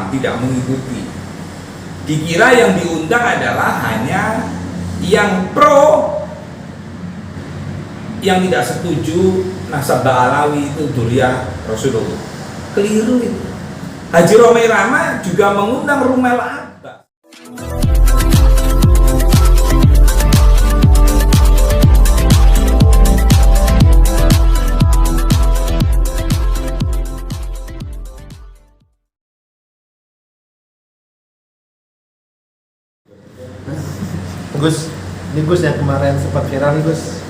awam, tidak mengikuti. Dikira yang diundang adalah hanya yang pro, yang tidak setuju nasabah alawi itu Dzurriyyah Rasulullah. Keliru itu. Haji Romai Rama juga mengundang Rumel Abbas. Gus, ini Gus yang kemarin sempat viral nih Gus,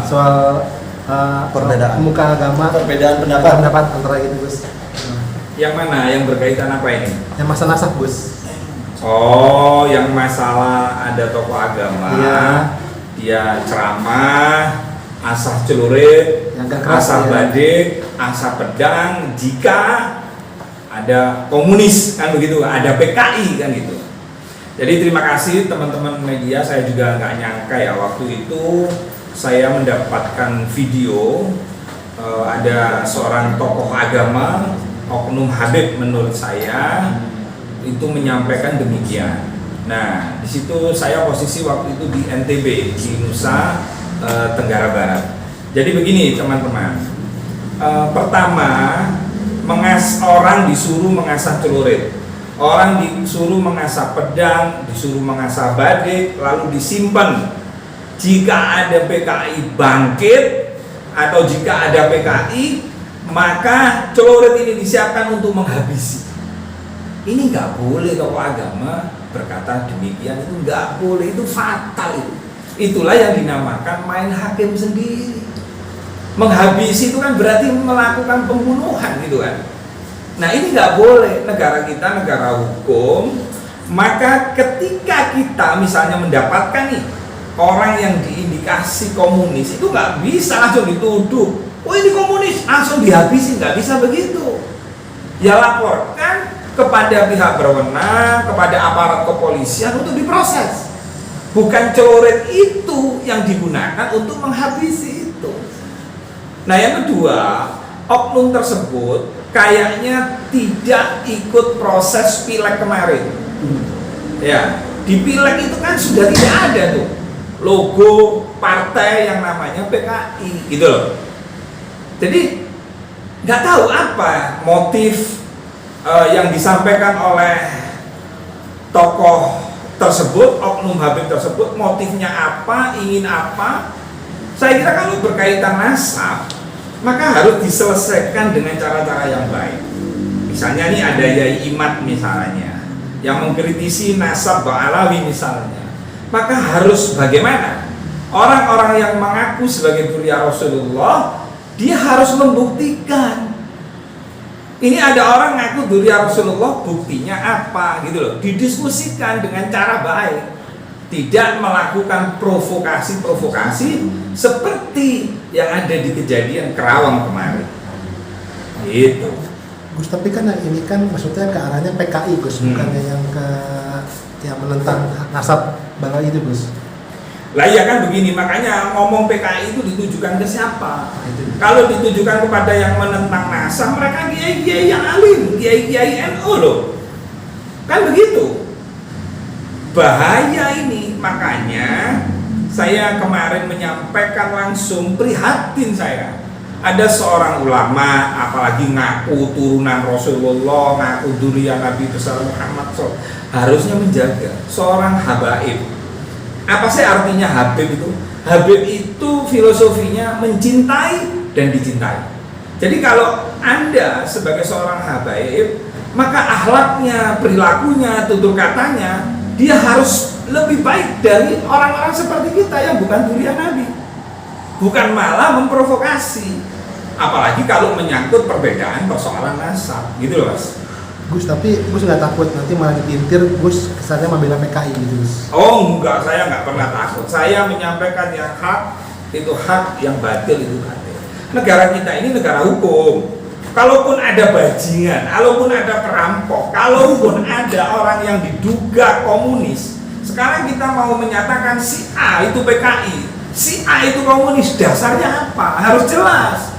soal perbedaan muka agama, perbedaan pendapat antara itu Gus. Yang mana? Yang berkaitan apa ini? Yang masalah nasab Gus. Oh, yang masalah ada tokoh agama, Iya. dia ceramah, asah celurit, Yang gak keras, asah ya. badik, asah pedang, jika ada komunis kan begitu, ada PKI kan gitu. Jadi terima kasih teman-teman media, saya juga nggak nyangka ya waktu itu saya mendapatkan video ada seorang tokoh agama, oknum Habib menurut saya itu menyampaikan demikian. Nah di situ saya posisi waktu itu di NTB, di Nusa Tenggara Barat. Jadi begini teman-teman, pertama orang disuruh mengasah celurit. Orang disuruh mengasah pedang, disuruh mengasah badik, lalu disimpan. Jika ada PKI bangkit atau jika ada PKI, maka celurit ini disiapkan untuk menghabisi. Ini nggak boleh tokoh agama berkata demikian, itu nggak boleh, itu fatal itu. Itulah yang dinamakan main hakim sendiri. Menghabisi itu kan berarti melakukan pembunuhan gitu kan. Nah ini nggak boleh, negara kita negara hukum. Maka ketika kita misalnya mendapatkan nih orang yang diindikasi komunis, itu nggak bisa langsung dituduh, oh ini komunis, langsung dihabisi, nggak bisa begitu. Ya laporkan kepada pihak berwenang, kepada aparat kepolisian untuk diproses. Bukan celurit itu yang digunakan untuk menghabisi itu. Nah yang kedua, oknum tersebut kayaknya tidak ikut proses pileg kemarin. Ya, di pileg itu kan sudah tidak ada tuh logo partai yang namanya PKI gitu loh. Jadi nggak tahu apa motif yang disampaikan oleh tokoh tersebut, oknum Habib tersebut, motifnya apa, ingin apa. Saya kira kalau berkaitan nasab, maka harus diselesaikan dengan cara-cara yang baik. Misalnya nih ada Yai Imad misalnya yang mengkritisi nasab Ba'alawi misalnya, maka harus bagaimana? Orang-orang yang mengaku sebagai Dzurriyyah Rasulullah, dia harus membuktikan. Ini ada orang ngaku Dzurriyyah Rasulullah, buktinya apa gitu loh. Didiskusikan dengan cara baik. Tidak melakukan provokasi-provokasi seperti yang ada di kejadian Kerawang kemarin. Gitu. Gus, tapi kan ini kan maksudnya ke arahnya PKI Gus, bukannya yang menentang nasab bala itu Gus. Lah ya kan begini, makanya ngomong PKI itu ditujukan ke siapa? Kalau ditujukan kepada yang menentang nasab, mereka kiai-kiai yang alim, kiai-kiai NU loh. Kan begitu. Bahaya ini, makanya saya kemarin menyampaikan langsung prihatin saya. Ada seorang ulama, apalagi ngaku turunan Rasulullah, ngaku Dzurriyyah Nabi besar Muhammad SAW, harusnya menjaga seorang habaib. Apa sih artinya Habib itu? Habib itu filosofinya mencintai dan dicintai. Jadi kalau Anda sebagai seorang habaib, maka akhlaknya, perilakunya, tutur katanya, dia harus lebih baik dari orang-orang seperti kita yang bukan Dzurriyyah Nabi. Bukan malah memprovokasi. Apalagi kalau menyangkut perbedaan persoalan nasab, gitu loh Mas. Gus, tapi Gus nggak takut nanti malah ditintir Gus kesannya membela PKI gitu Gus? Oh enggak, saya nggak pernah takut. Saya menyampaikan yang hak, itu hak, yang batil itu batil. Negara kita ini negara hukum. Kalaupun ada bajingan, kalaupun ada perampok, kalaupun ada orang yang diduga komunis, sekarang kita mau menyatakan si A itu PKI, si A itu komunis, dasarnya apa? Harus jelas.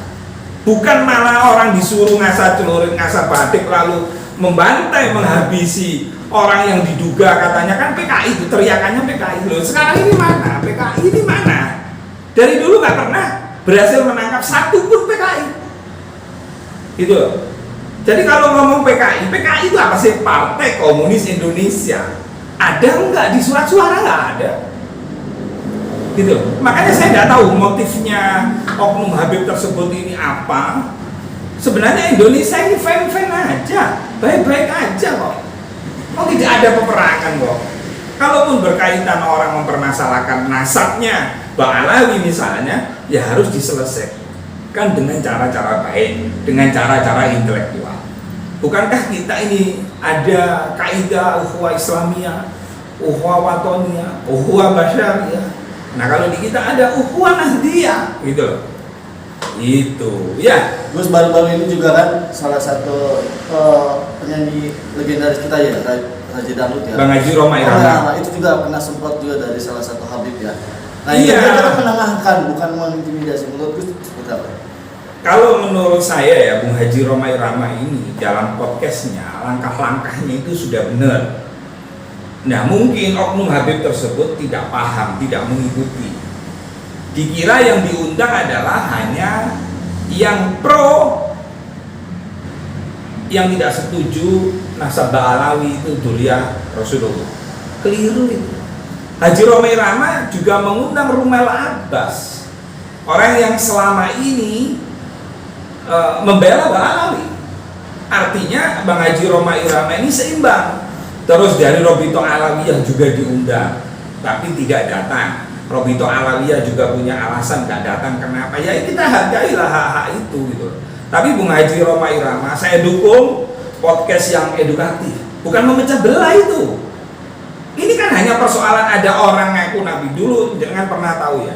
Bukan malah orang disuruh ngasah celurit, ngasah batik, lalu membantai, menghabisi orang yang diduga katanya kan PKI itu, teriakannya PKI. Loh, sekarang ini mana? PKI ini mana? Dari dulu nggak pernah berhasil menangkap satu pun PKI. Gitu loh. Jadi kalau ngomong PKI, PKI itu apa sih? Partai Komunis Indonesia. Ada enggak di surat suara? Nggak ada. Gitu loh. Makanya saya nggak tahu motifnya oknum Habib tersebut ini apa. Sebenarnya Indonesia ini fine-fine aja, baik-baik aja kok. Kok tidak ada peperangan kok. Kalaupun berkaitan orang mempermasalahkan nasabnya Mbak Alawi misalnya, ya harus diselesaikan dengan cara-cara baik, dengan cara-cara intelektual. Bukankah kita ini ada kaidah ukhuwah Islamiyah, ukhuwah watoniyah, ukhuwah basyariyah. Nah kalau di kita ada ukhuwah nahdiyah, gitu loh. Itu, ya. Gus baru-baru ini juga kan salah satu penyanyi legendaris kita ya, Haji Dangdut ya. Bang Haji Roma Irama. Nah, itu juga pernah sempat juga dari salah satu Habib ya. Nah Iya. itu kan menenangkan, bukan mengintimidasi. Menurut Gus seperti apa? Kalau menurut saya ya, Bung Haji Roma Irama ini dalam podcastnya, langkah-langkahnya itu sudah benar. Nah mungkin oknum Habib tersebut tidak paham, tidak mengikuti. Dikira yang diundang adalah hanya yang pro, yang tidak setuju nasab Alawi itu Dzurriyyah Rasulullah. Keliru itu. Haji Roma Irama juga mengundang Rumail Abbas, orang yang selama ini membela Alawi. Artinya Bang Haji Roma Irama ini seimbang. Terus dari Robito Alawiyah juga diundang, tapi tidak datang. Robito Alawiyah juga punya alasan nggak datang. Kenapa? Ya kita hargailah hak-hak itu gitu. Tapi Bung Haji Roma Irama saya dukung podcast yang edukatif, bukan memecah belah itu. Ini kan hanya persoalan ada orang ngaku Nabi. Dulu jangan pernah tahu ya.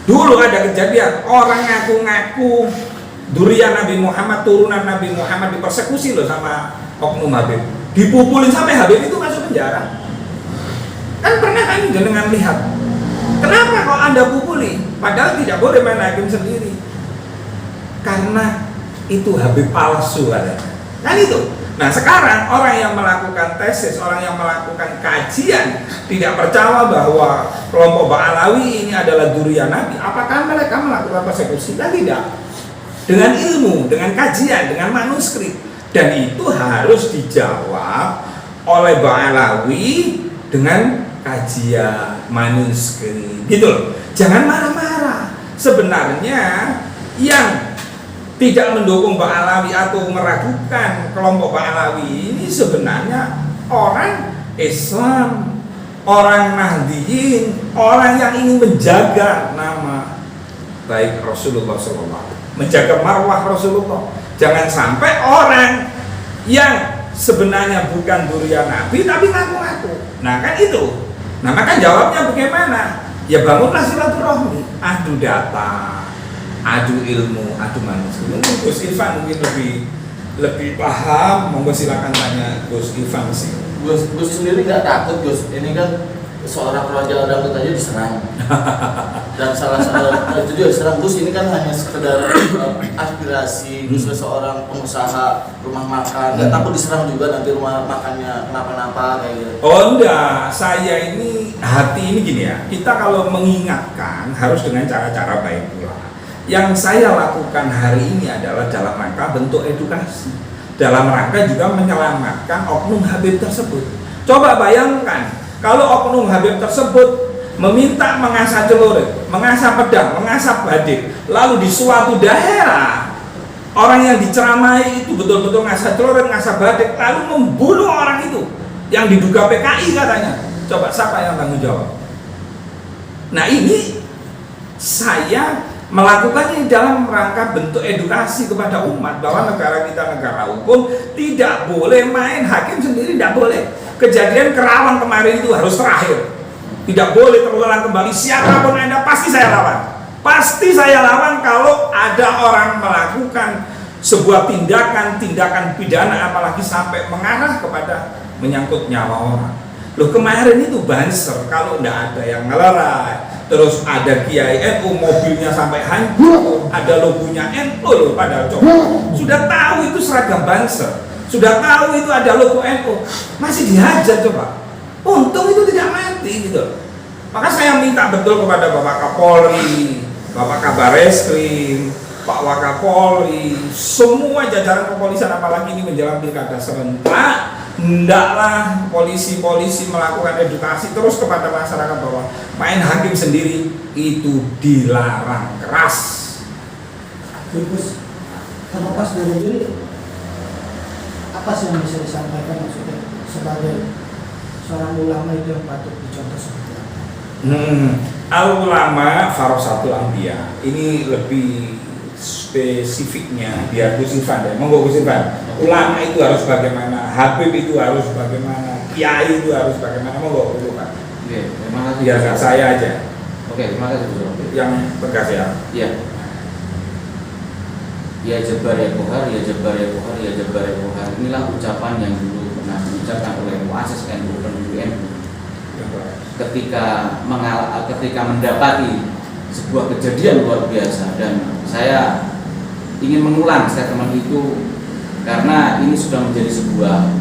Dulu ada kejadian orang ngaku-ngaku Dzurriyyah Nabi Muhammad, turunan Nabi Muhammad dipersekusi loh sama oknum Habib. Dipukulin sampai Habib itu masuk penjara. Kan pernah kan jenengan lihat. Kenapa kok Anda pukuli? Padahal tidak boleh main hakim sendiri. Karena itu Habib palsu ada. Kan itu. Nah sekarang orang yang melakukan tesis, orang yang melakukan kajian tidak percaya bahwa kelompok Ba'alawi ini adalah Dzurriyyah Nabi. Apakah mereka melakukan persekusi? Dan tidak. Dengan ilmu, dengan kajian, dengan manuskrip. Dan itu harus dijawab oleh Ba'alawi dengan kajian manuskrip. Gitu loh. Jangan marah-marah. Sebenarnya yang tidak mendukung Ba'alawi atau meragukan kelompok Ba'alawi ini sebenarnya orang Islam, orang Nahdiyin, orang yang ingin menjaga nama baik Rasulullah SAW, menjaga marwah Rasulullah. Jangan sampai orang yang sebenarnya bukan Dzurriyyah Nabi tapi ngaku-ngaku. Nah kan itu. Nah maka jawabnya bagaimana? Ya bangunlah silaturahmi, adu data, adu ilmu, adu manusia. Mungkin Gus Irfan mungkin lebih paham. Monggo silakan tanya Gus Irfan sih. Gus sendiri nggak takut Gus? Ini kan seorang raja dangdut aja diserang. Dan salah satu itu juga diserang. Gus ini kan hanya sekedar aspirasi. Gus seorang pengusaha rumah makan. Nggak takut diserang juga nanti rumah makannya kenapa-napa kayak gitu? Oh enggak, saya ini hati ini gini ya. Kita kalau mengingatkan harus dengan cara-cara baik pula. Yang saya lakukan hari ini adalah dalam rangka bentuk edukasi, dalam rangka juga menyelamatkan oknum Habib tersebut. Coba bayangkan kalau oknum Habib tersebut meminta mengasah celurit, mengasah pedang, mengasah badik, lalu di suatu daerah orang yang diceramai itu betul-betul ngasah celurit, ngasah badik, lalu membunuh orang itu yang diduga PKI katanya. Coba siapa yang tanggung jawab? Nah ini saya melakukannya dalam rangka bentuk edukasi kepada umat bahwa negara kita negara hukum, tidak boleh main hakim sendiri, tidak boleh. Kejadian Kerawang kemarin itu harus terakhir, tidak boleh terulang kembali. Siapapun Anda pasti saya lawan, pasti saya lawan kalau ada orang melakukan sebuah tindakan pidana apalagi sampai mengarah kepada menyangkut nyawa orang. Loh kemarin itu Banser kalau tidak ada yang ngelerai, terus ada Kiai NU mobilnya sampai hancur, ada logonya NU loh padahal coba sudah tahu itu seragam Banser. sudah tahu itu ada logo NU, masih dihajar coba. Untung itu tidak mati gitu. Maka saya minta betul kepada Bapak Kapolri, Bapak Kabar Eskrim, Pak Wakapolri, semua jajaran kepolisian, apalagi ini menjelang pilkada serentak, hendaklah polisi-polisi melakukan edukasi terus kepada masyarakat bahwa main hakim sendiri itu dilarang keras. Gus, terlepas dari ini, apa sih yang bisa disampaikan maksudnya sebagai seorang ulama itu yang patut dicontoh seperti apa? Al-ulama farasatul anbiya. Ini lebih spesifiknya biar Gus Irfan deh. Monggo Gus Irfan. Ulama itu harus bagaimana, habib itu harus bagaimana, kiai itu harus bagaimana. Monggo Gus Irfan. Oke, terima kasih. Biar nggak saya aja Oke, terima kasih Gus. yang tegas ya. Iya. Ya Jabar ya Kohar, ya Jabar ya Kohar, ya Jabar ya Kohar. Inilah ucapan yang dulu pernah diucapkan oleh muassis NU pendiri NU ketika mendapati sebuah kejadian luar biasa, dan saya ingin mengulang statement itu karena ini sudah menjadi sebuah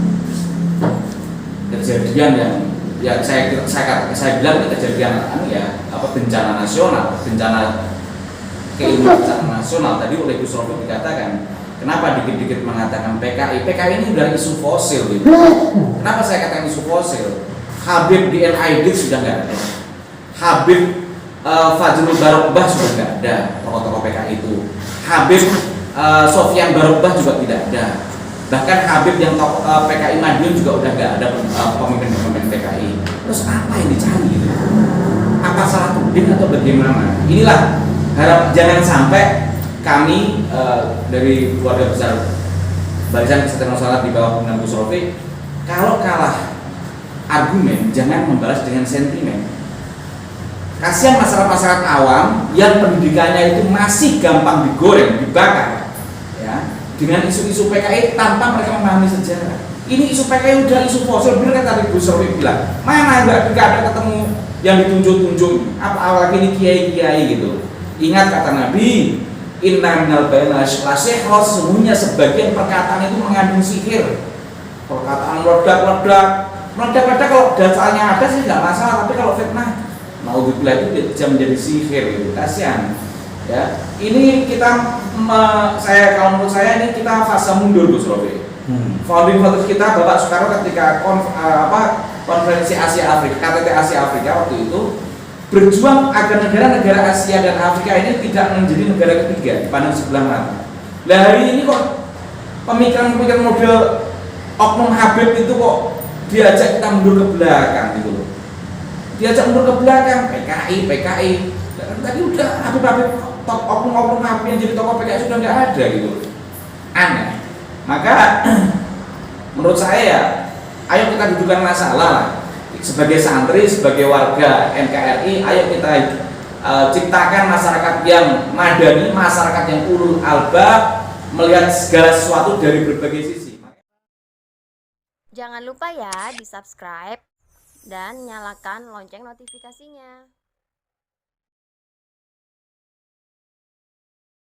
kejadian yang ya saya bilang kejadian bencana nasional, bencana keilmuan nasional. Tadi oleh Gus Rofi dikatakan, kenapa dikit-dikit mengatakan PKI? PKI ini udah isu fosil gitu. Kenapa saya katakan isu fosil? Habib di NID sudah nggak ada. Habib Fajrul Barokbah sudah nggak ada, tokoh-tokoh PKI itu. Habib Sofyan Barokbah juga tidak ada. Bahkan Habib yang tokoh PKI Madiun juga udah nggak ada pemimpin PKI. Terus apa yang dicari? Apa salah tuding atau bagaimana? Inilah harap jangan sampai kami dari keluarga besar Barisan Kesejahteraan Masyarakat di bawah pimpinan Gus Rofi, kalau kalah argumen jangan membalas dengan sentimen. Kasihan masyarakat awam yang pendidikannya itu masih gampang digoreng, dibakar, ya, dengan isu-isu PKI tanpa mereka memahami sejarah. Ini isu PKI udah isu fosil, benar kata tadi Gus Rofi bilang. Mana nggak ada ketemu yang ditunjuk-tunjuk, apalagi ini kiai-kiai gitu. Ingat kata Nabi, inna minal bayna lasihra, sesungguhnya sebagian perkataan itu mengandung sihir. Perkataan ledak-ledak kalau dasarnya ada sih nggak masalah, tapi kalau fitnah naudzubillah itu bisa menjadi sihir gitu. Kasihan ya. Ini kita kalau menurut saya ini kita fase mundur Gus Rofi. Founding fathers kita Bapak Soekarno ketika konferensi Asia Afrika, KTT Asia Afrika waktu itu berjuang agar negara-negara Asia dan Afrika ini tidak menjadi negara ketiga dipandang sebelah mata. Lah hari ini kok pemikiran-pemikiran model oknum Habib itu kok diajak kita mundur ke belakang gitu loh. Diajak mundur ke belakang, PKI. Tadi udah Habib oknum Habib yang jadi tokoh PKI sudah nggak ada gitu. Aneh. Maka menurut saya ya, ayo kita dudukkan masalah lah. Sebagai santri, sebagai warga NKRI, ayo kita ciptakan masyarakat yang madani, masyarakat yang ulul albab, melihat segala sesuatu dari berbagai sisi. Jangan lupa ya di subscribe dan nyalakan lonceng notifikasinya.